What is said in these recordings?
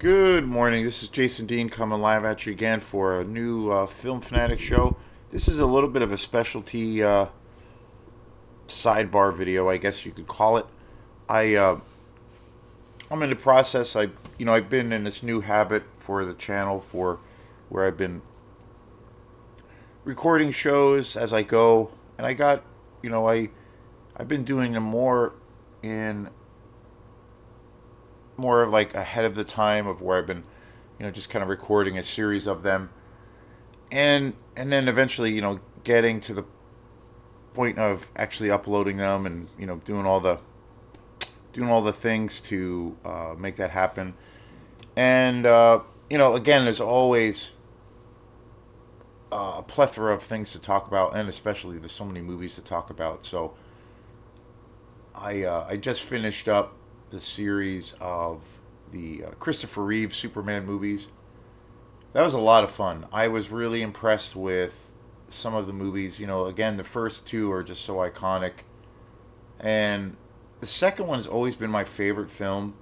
Good morning. This is Jason Dean coming live at you again for a new Film Fanatic show. This is a little bit of a specialty sidebar video, I guess you could call it. I I'm in the process. I've been in this new habit for the channel for where I've been recording shows as I go, and I got I've been doing them in more like ahead of the time of where I've been just kind of recording a series of them, and then eventually getting to the point of actually uploading them and doing all the things to make that happen. And again, there's always a plethora of things to talk about, and especially there's so many movies to talk about. So I just finished up the series of the Christopher Reeve Superman movies. That was a lot of fun. I was really impressed with some of the movies. Again, the first two are just so iconic, and the second one has always been my favorite film.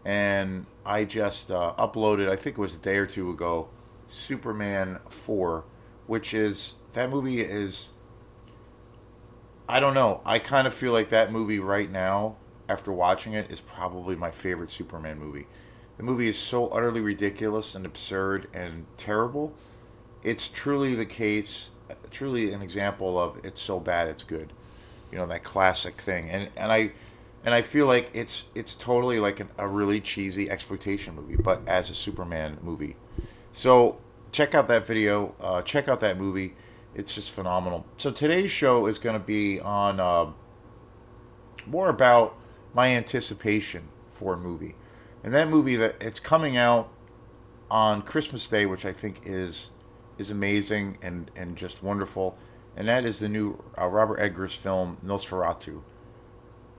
And I just uploaded, I think it was a day or two ago, Superman 4, which is, that movie is, I don't know, I kind of feel like that movie right now, after watching it, is probably my favorite Superman movie. The movie is so utterly ridiculous and absurd and terrible. It's truly the case, truly an example of it's so bad it's good. That classic thing. And I feel like it's totally like a really cheesy exploitation movie, but as a Superman movie. So check out that video. Check out that movie. It's just phenomenal. So today's show is going to be on more about my anticipation for a movie, and that movie that it's coming out on Christmas Day, which I think is amazing and just wonderful, and that is the new Robert Eggers film Nosferatu.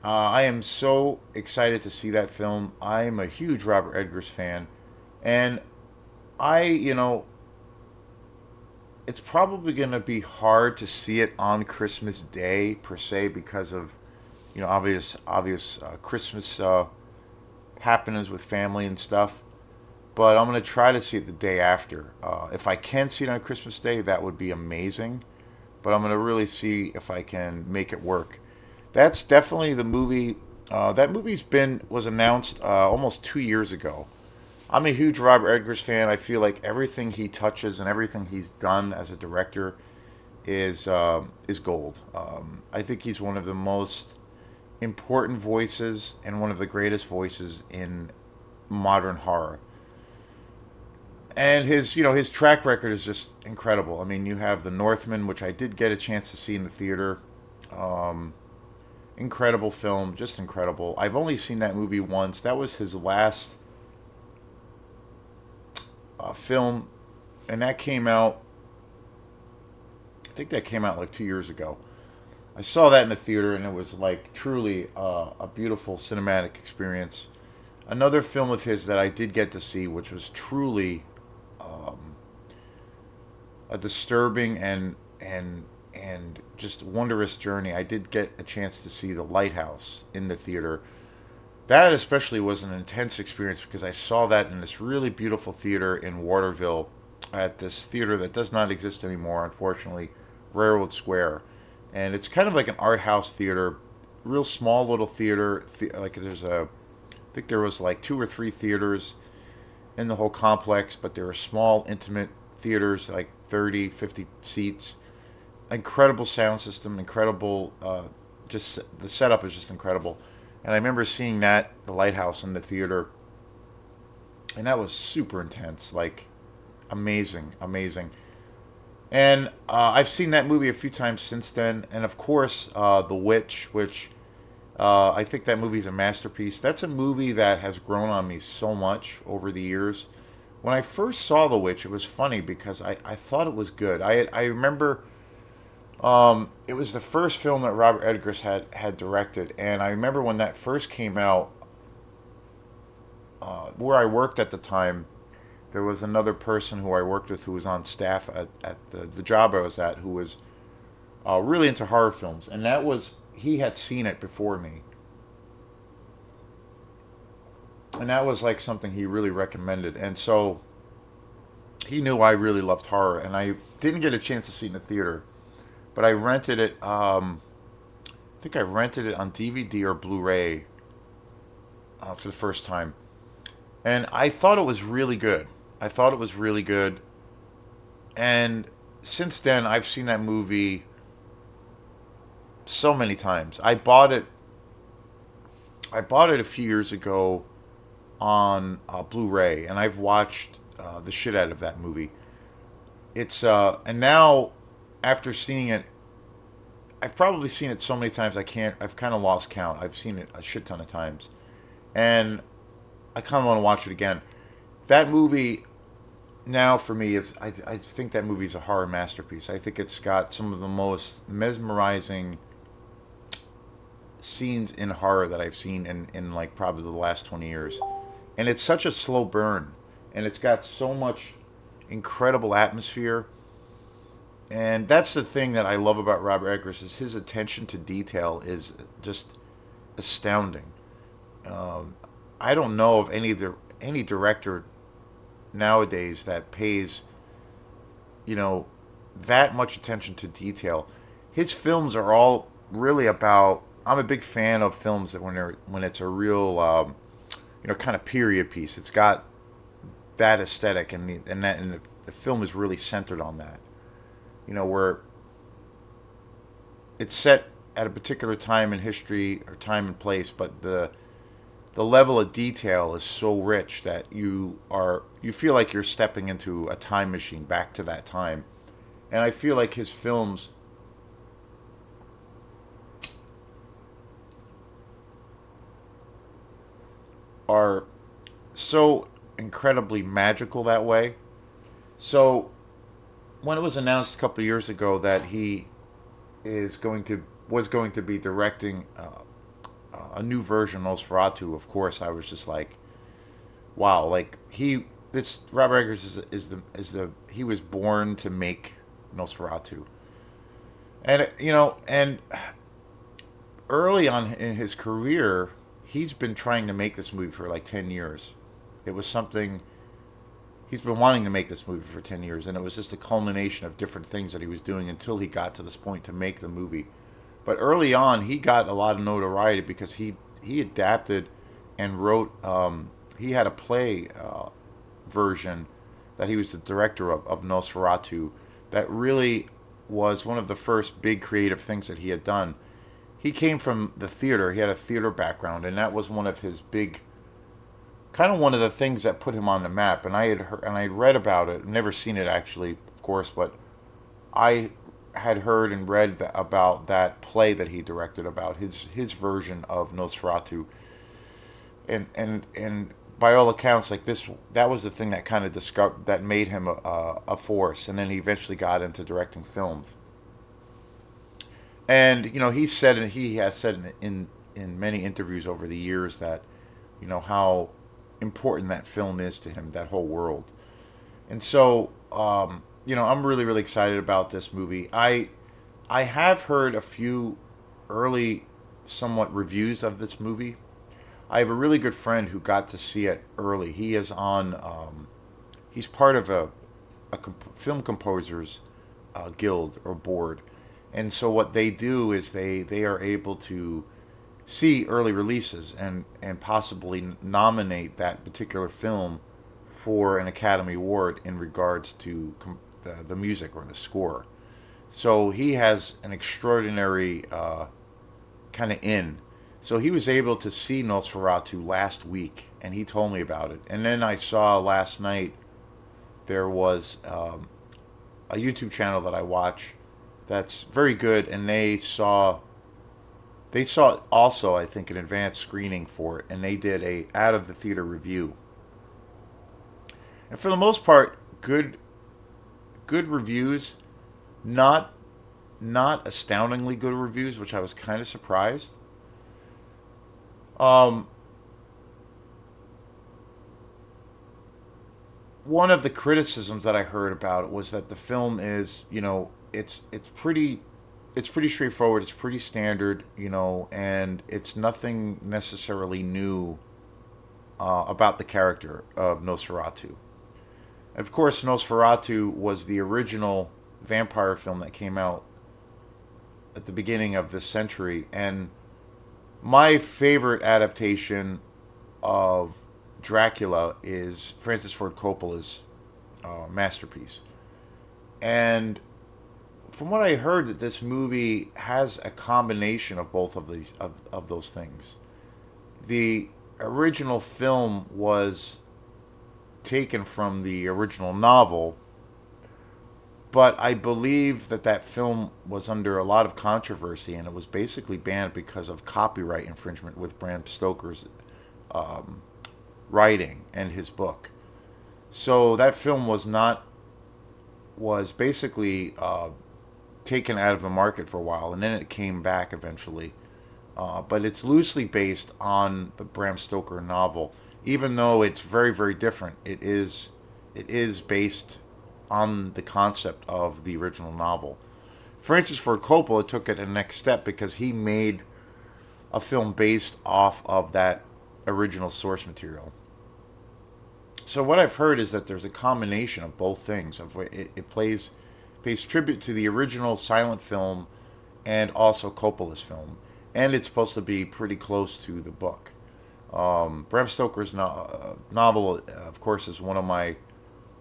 I am so excited to see that film. I am a huge Robert Eggers fan, and I it's probably going to be hard to see it on Christmas Day per se because of obvious Christmas happenings with family and stuff. But I'm going to try to see it the day after. If I can see it on Christmas Day, that would be amazing. But I'm going to really see if I can make it work. That's definitely the movie. That was announced almost 2 years ago. I'm a huge Robert Eggers fan. I feel like everything he touches and everything he's done as a director is gold. I think he's one of the most important voices and one of the greatest voices in modern horror. And his track record is just incredible. I mean, you have The Northman, which I did get a chance to see in the theater. Incredible film, just incredible. I've only seen that movie once. That was his last film, and that came out. I think that came out like 2 years ago. I saw that in the theater, and it was like truly a beautiful cinematic experience. Another film of his that I did get to see, which was truly a disturbing and just wondrous journey. I did get a chance to see The Lighthouse in the theater. That especially was an intense experience because I saw that in this really beautiful theater in Waterville, at this theater that does not exist anymore, unfortunately, Railroad Square. And it's kind of like an art house theater, real small little theater. Like I think there was like two or three theaters in the whole complex, but there were small, intimate theaters, like 30, 50 seats. Incredible sound system, incredible, just the setup is just incredible. And I remember seeing The Lighthouse in the theater, and that was super intense, like amazing, amazing. And I've seen that movie a few times since then, and of course, The Witch, which I think that movie's a masterpiece. That's a movie that has grown on me so much over the years. When I first saw The Witch, it was funny because I thought it was good. I remember it was the first film that Robert Eggers had directed, and I remember when that first came out, where I worked at the time, there was another person who I worked with who was on staff at the job I was at who was really into horror films, and he had seen it before me. and that was like something he really recommended. And so he knew I really loved horror, and I didn't get a chance to see it in the theater, but I rented it. I think I rented it on DVD or Blu-ray for the first time, and I thought it was really good. I thought it was really good, and since then I've seen that movie so many times. I bought it a few years ago on Blu-ray, and I've watched the shit out of that movie. It's and now after seeing it, I've probably seen it so many times I can't. I've kind of lost count. I've seen it a shit ton of times, and I kind of want to watch it again. That movie now for me is I think that movie is a horror masterpiece. I think it's got some of the most mesmerizing scenes in horror that I've seen in like probably the last 20 years. And it's such a slow burn, and it's got so much incredible atmosphere. And that's the thing that I love about Robert Eggers is his attention to detail is just astounding. Um, I don't know of any director nowadays that pays, you know, that much attention to detail. His films are all really about. I'm a big fan of films that when it's a real, kind of period piece. It's got that aesthetic, and the film is really centered on that. Where it's set at a particular time in history or time and place, but the level of detail is so rich that you feel like you're stepping into a time machine back to that time. And I feel like his films are so incredibly magical that way. So when it was announced a couple of years ago that he is going to was going to be directing a new version of Nosferatu, of course I was just like, wow, like this Robert Eggers is the he was born to make Nosferatu, and early on in his career, he's been trying to make this movie for like 10 years. It was something he's been wanting to make this movie for 10 years, and it was just a culmination of different things that he was doing until he got to this point to make the movie. But early on, he got a lot of notoriety because he adapted and wrote. He had a play version that he was the director of Nosferatu. That really was one of the first big creative things that he had done. He came from the theater. He had a theater background, and that was one of his big, kind of one of the things that put him on the map. And I had read about it, never seen it actually, of course, but I had heard and read about that play that he directed about his version of Nosferatu, and by all accounts, like this, that was the thing that kind of discovered that made him a force, and then he eventually got into directing films. And he has said in many interviews over the years that how important that film is to him, that whole world. And so I'm really really excited about this movie. I have heard a few early somewhat reviews of this movie. I have a really good friend who got to see it early. He is on he's part of a film composers guild or board. And so what they do is they are able to see early releases and possibly nominate that particular film for an Academy Award in regards to the music or the score. So he has an extraordinary kind of in. So he was able to see Nosferatu last week, and he told me about it. And then I saw last night there was a YouTube channel that I watch that's very good, and they saw also, I think, an advanced screening for it, and they did a out of the theater review. And for the most part, good reviews, not not astoundingly good reviews, which I was kind of surprised. Um, One of the criticisms that I heard about it was that the film is, it's pretty straightforward. It's pretty standard, and it's nothing necessarily new about the character of Nosferatu. Of course, Nosferatu was the original vampire film that came out at the beginning of this century, and my favorite adaptation of Dracula is Francis Ford Coppola's masterpiece. And from what I heard, that this movie has a combination of both of of those things. The original film was taken from the original novel, but I believe that that film was under a lot of controversy, and it was basically banned because of copyright infringement with Bram Stoker's um, writing and his book. So that film was basically taken out of the market for a while, and then it came back eventually. But it's loosely based on the Bram Stoker novel, even though it's very, very different. It is based on the concept of the original novel. Francis Ford Coppola took it a next step because he made a film based off of that original source material. So what I've heard is that there's a combination of both things. Of it pays tribute to the original silent film and also Coppola's film, and it's supposed to be pretty close to the book. Bram Stoker's novel, of course, is one of my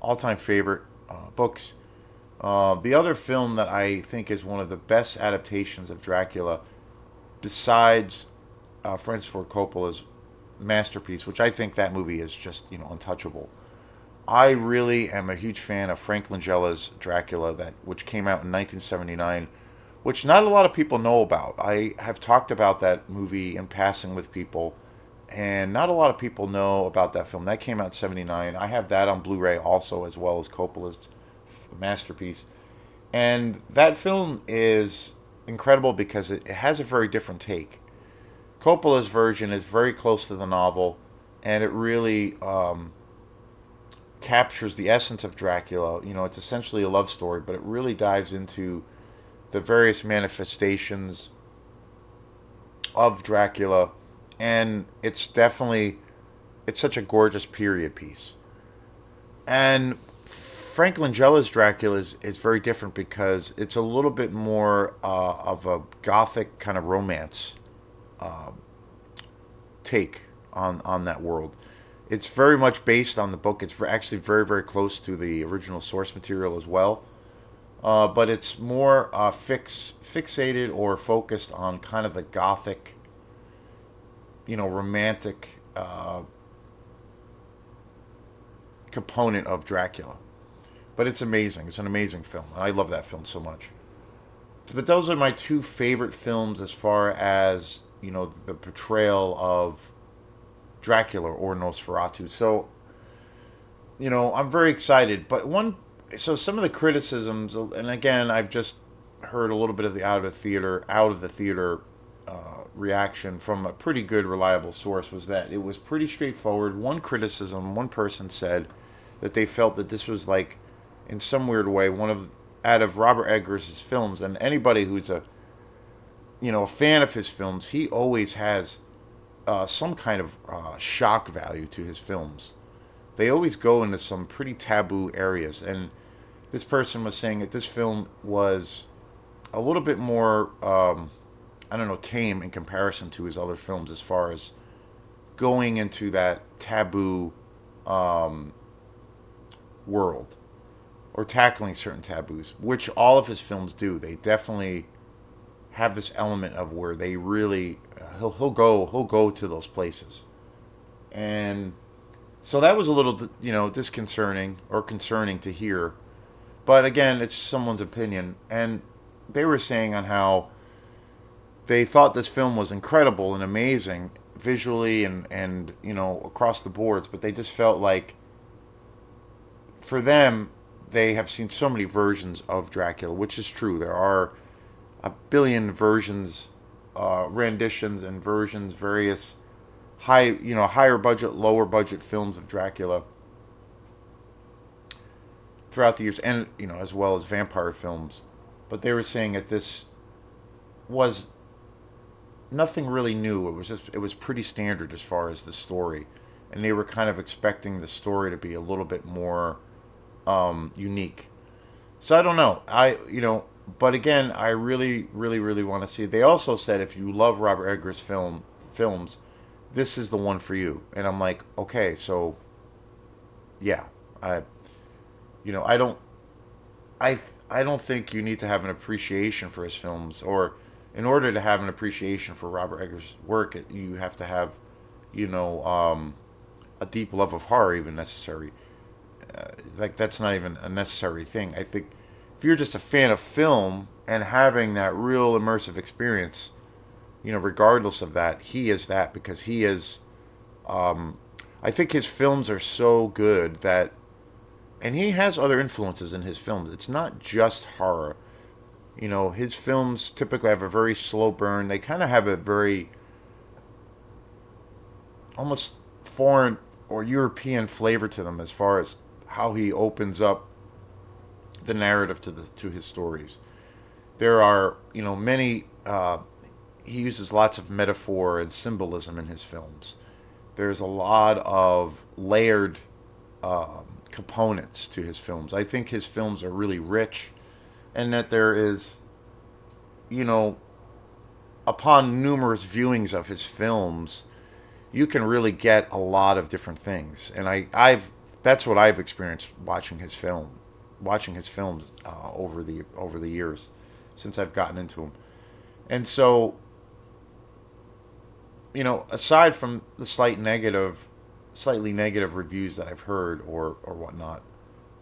all-time favorite books. The other film that I think is one of the best adaptations of Dracula, besides Francis Ford Coppola's masterpiece, which I think that movie is just untouchable. I really am a huge fan of Frank Langella's Dracula, that which came out in 1979, which not a lot of people know about. I have talked about that movie in passing with people, and not a lot of people know about that film. That came out in 79. I have that on Blu-ray also, as well as Coppola's masterpiece. And that film is incredible because it has a very different take. Coppola's version is very close to the novel, and it really captures the essence of Dracula. It's essentially a love story, but it really dives into the various manifestations of Dracula, and it's such a gorgeous period piece. And Frank Langella's Dracula is very different because it's a little bit more of a gothic kind of romance uh, take on that world. It's very much based on the book. It's actually very, very close to the original source material as well. But it's more fixated or focused on kind of the gothic, romantic component of Dracula. But it's amazing. It's an amazing film. I love that film so much. But those are my two favorite films as far as, the portrayal of Dracula or Nosferatu. So, I'm very excited. But so some of the criticisms, and again, I've just heard a little bit of the out of the theater reaction from a pretty good, reliable source, was that it was pretty straightforward. One person said that they felt that this was like, in some weird way, out of Robert Eggers' films, and anybody who's a fan of his films, he always has some kind of shock value to his films. They always go into some pretty taboo areas, and this person was saying that this film was a little bit more, I don't know, tame in comparison to his other films as far as going into that taboo world or tackling certain taboos, which all of his films do. They definitely have this element of where they really he'll go to those places, and so that was a little disconcerting or concerning to hear. But again, it's someone's opinion, and they were saying on how they thought this film was incredible and amazing visually and across the boards, but they just felt like, for them, they have seen so many versions of Dracula, which is true. There are a billion versions, renditions and versions, various higher budget, lower budget films of Dracula throughout the years, and as well as vampire films. But they were saying that this was nothing really new. It was pretty standard as far as the story. and they were kind of expecting the story to be a little bit more unique. So I don't know. But again, I really, really, really want to see it. They also said if you love Robert Eggers' films, this is the one for you. And I'm like, okay, so yeah, I, I don't, I don't think you need to have an appreciation for his films, or in order to have an appreciation for Robert Eggers' work, you have to have, you know, a deep love of horror, even necessary. Like that's not even a necessary thing. I think if you're just a fan of film and having that real immersive experience, regardless of that, he is that because he is. I think his films are so good that, and he has other influences in his films. It's not just horror. His films typically have a very slow burn. They kind of have a very almost foreign or European flavor to them as far as how he opens up the narrative to his stories. There are many. He uses lots of metaphor and symbolism in his films. There's a lot of layered components to his films. I think his films are really rich, and that there is, you know, upon numerous viewings of his films, you can really get a lot of different things. And I've that's what I've experienced watching his films over the years since I've gotten into them. And so, aside from the slightly negative reviews that I've heard or whatnot,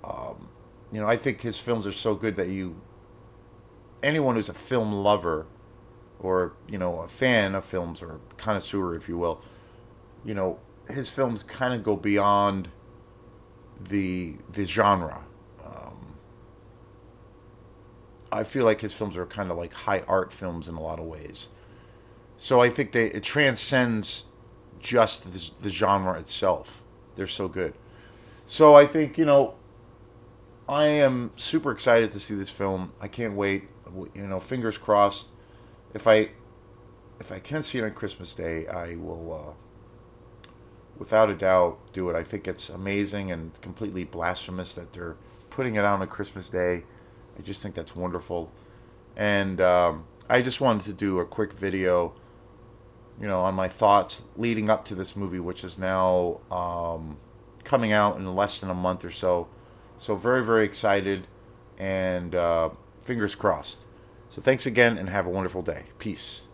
I think his films are so good that anyone who's a film lover or a fan of films or connoisseur, if you will, his films kind of go beyond the genre. I feel like his films are kind of like high art films in a lot of ways. So I think it transcends just the genre itself. They're so good. So I think I am super excited to see this film. I can't wait. Fingers crossed. If I can see it on Christmas Day, I will, without a doubt, do it. I think it's amazing and completely blasphemous that they're putting it out on Christmas Day. I just think that's wonderful. And I just wanted to do a quick video, on my thoughts leading up to this movie, which is now coming out in less than a month or so. So very, very excited, and fingers crossed. So thanks again, and have a wonderful day. Peace.